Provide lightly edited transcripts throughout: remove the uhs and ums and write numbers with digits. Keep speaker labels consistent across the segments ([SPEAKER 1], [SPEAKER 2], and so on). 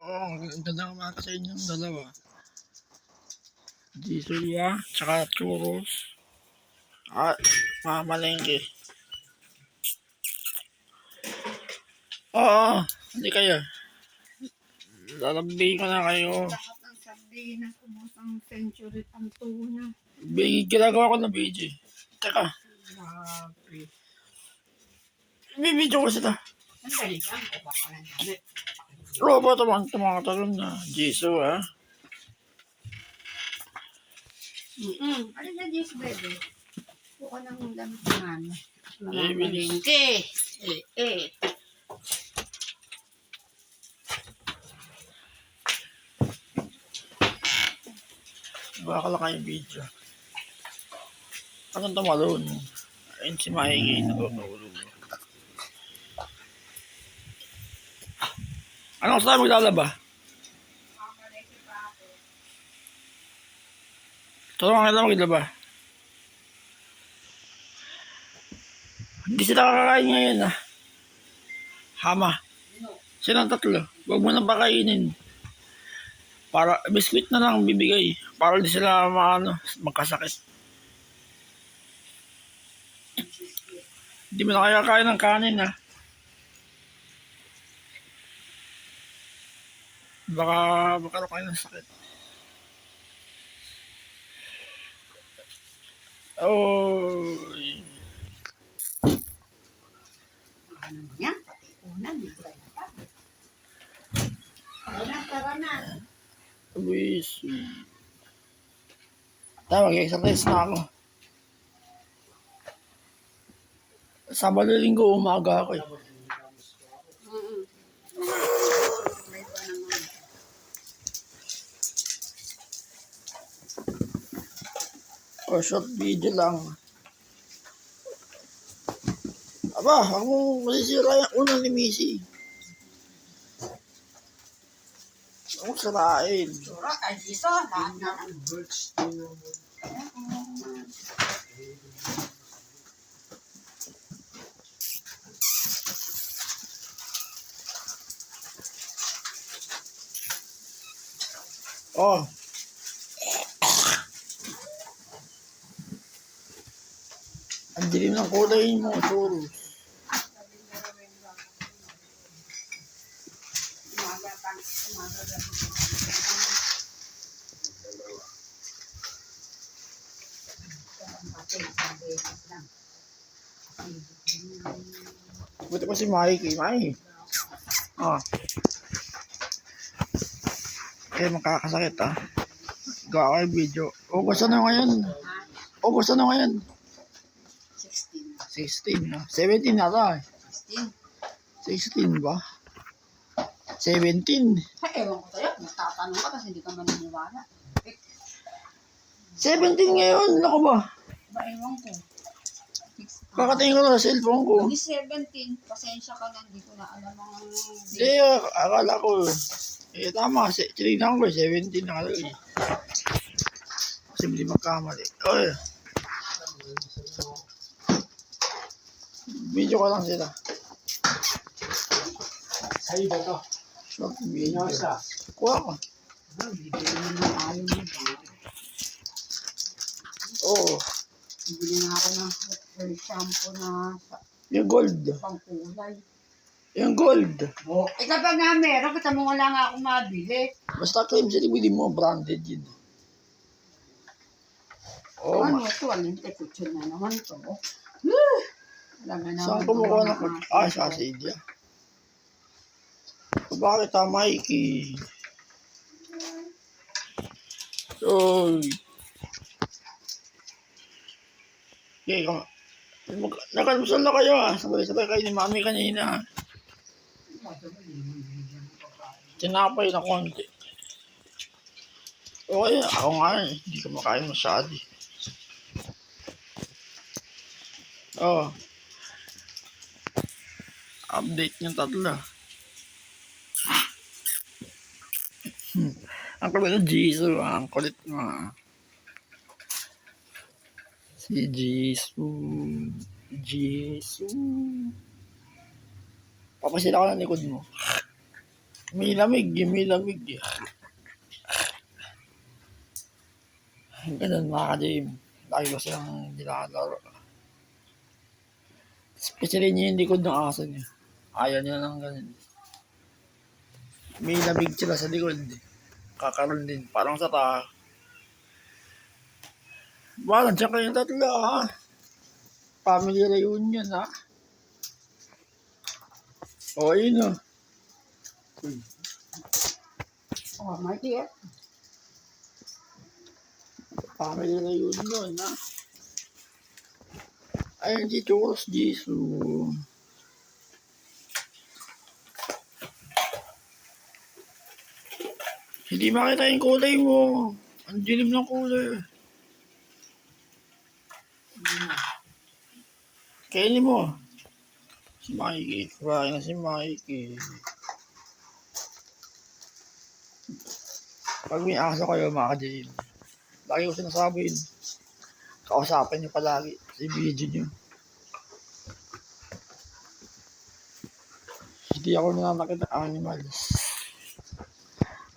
[SPEAKER 1] Ang ganda umaga sa inyong dalawa. Jisuya, tsaka churros. At mamalengke. Oo, hindi kayo. Lalabihin ko na kayo.
[SPEAKER 2] Lahat ng sabihin na kumusang century ang tuna.
[SPEAKER 1] Ginagawa ko na video. Teka. Bibidyo ko sila.
[SPEAKER 2] Ang dali lang. O baka lang dali.
[SPEAKER 1] Robot mga talon na. Jisu ha.
[SPEAKER 2] Ano na Diyos, bebe? Buka ng damit naman.
[SPEAKER 1] Eh,
[SPEAKER 2] Mamalingke.
[SPEAKER 1] Baka lang kayo video. Anong tumalon? Ayun si Mikey. Nagulog. Anong saan maglalaba? Tulungan nila maglaba. Hindi sila kakakain ngayon ah. Hama. Silang tatlo. Huwag mo nang pakainin. Para biskuit na lang bibigay. Para di sila magkasakit. Hindi mo na kaya kain ng kanin ah. Baka magkaroon kayo ng sakit. Oh.
[SPEAKER 2] Ano yan? Pati unan. Tara na.
[SPEAKER 1] Luis. Tawag, exercise na ako. Sabado linggo umaga ako eh. O short video lang. Aba, ako masisira yung unang ni Missy. Ako sarain.
[SPEAKER 2] Sura, kay Jiso. Lahat na ang birds.
[SPEAKER 1] Oh. Ang dilim ng kulay mo, Toro. Buti pa si Mikey. Ah. Eh, makakasakit ah. Gawa kayo video. August ano ngayon? August ano ngayon? 16 na. 17 na ta eh. 16 ba? 17.
[SPEAKER 2] Ay, ewan ko tayo. Nagtatanong ka kasi hindi ka maniniwala.
[SPEAKER 1] 17 ngayon. Ako ba?
[SPEAKER 2] Ba, ewan ko.
[SPEAKER 1] Kakatingin ko na sa cellphone ko.
[SPEAKER 2] Hindi 17. Pasensya ka na. Hindi ko na alam ang...
[SPEAKER 1] Hindi, akala ko. Eh, tama. Tinignan ko 17 na kalagay. Kasi hindi magkamali. Oy. Video ko lang sila.
[SPEAKER 3] Sa'yo ba ito?
[SPEAKER 1] Short video.
[SPEAKER 3] Nasa?
[SPEAKER 1] Kuha ko.
[SPEAKER 2] Bibili mo ng ayaw mo.
[SPEAKER 1] Oo.
[SPEAKER 2] Bibili na ako ng hair shampoo na
[SPEAKER 1] Yung gold.
[SPEAKER 2] pangkulay.
[SPEAKER 1] Yung gold.
[SPEAKER 2] Oh, kapag nga meron, kita mo wala nga akong mabili.
[SPEAKER 1] Basta claim sila bili mo. Branded yun. Oh,
[SPEAKER 2] Ano ito? Alinte, kutsyon na naman ito. Alam na naman.
[SPEAKER 1] saan kumukuha ng sa Asia? Bakit Mikey? Oy. Okay, nakalusal na kayo ah. Sabay-sabay kayo ni Mami kanina. Tinapay na konti. Okay, ako nga eh. Hindi ko makain masyado. Oh. Update yung tatlo. Ang kulit ng Jisoo, ang kulit mo. Si Jisoo. Papasila ko ng likod mo. May lamig, may lamig. Ganun mga ka-Jim. Lagi ko silang nilalaro. Especially niya yung likod ng aso niya. Ayaw niya ng ganun. May lamig sila sa likod. Kakaroon din. Parang sa ta. Bakit siya kayong tatlo ha? Family reunion ha? O yun o.
[SPEAKER 2] Oh, Marty eh.
[SPEAKER 1] Family reunion ha? Ayun si Churros Jisoo. Hindi makita yung kulay mo. Ang dilim ng kulay. Kainin mo. Si Mikey. Kumain na si Mikey. Pag may aso kayo mga ka-Jim, lagi ko sinasabi yun. Kausapin niyo palagi sa video niyo. Hindi ako nananakit ng animals.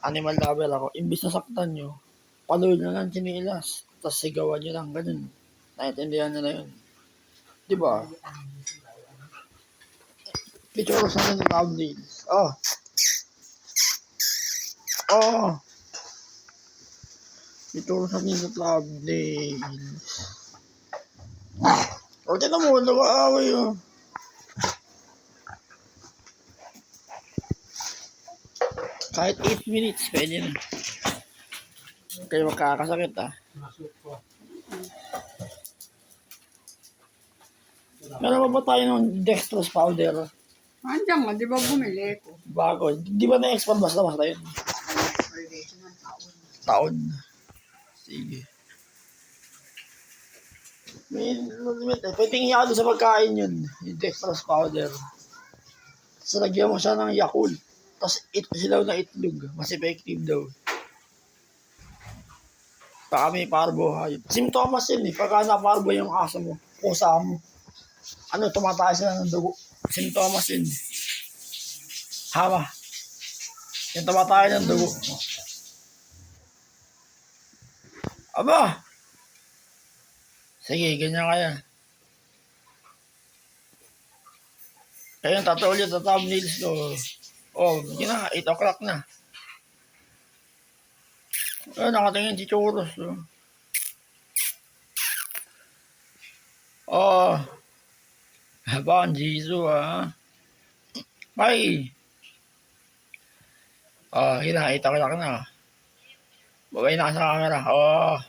[SPEAKER 1] Animal lover ako. Imbis na saktan nyo, palood na lang sinilas. Tapos sigawan nyo lang, ganun. Naintindihan nyo na yun. Diba? Picture sa ng thumbnails. Oh. Oh. Picture sa ng thumbnails. O, tinan mo, nakaaway oh. Kahit 8 minutes, pwede na. Kayo magkakasakit ah. Meron pa ba tayo ng dextrose powder?
[SPEAKER 2] Andiyan nga, di ba bumili ko?
[SPEAKER 1] Bago. Di ba na-expand basta yun?
[SPEAKER 2] Relation ng taon.
[SPEAKER 1] Taon. Sige. Pwedeng ihalo sa pagkain yun. Yung dextrose powder. Tapos lagyan mo siya ng Yakult. Tapos silaw na itlog. Mas effective daw. Baka may parbo hayop. Simptomas yun eh. Pagka naparbo yung aso mo, pusa mo. Ano, tumataas sila ng dugo. Simptomas yun. Hama. Yung tumataas ng dugo. Aba! Sige, ganyan kaya. Kaya yung tato ulit sa thumbnails ko. Oh, yun na, 8 o'clock na. Oh, nakatingin si Churros. Oh. Haba ang Jisoo ah. Bye! Oh, yun na, 8 o'clock na. Bagay na ka sa camera. Oh.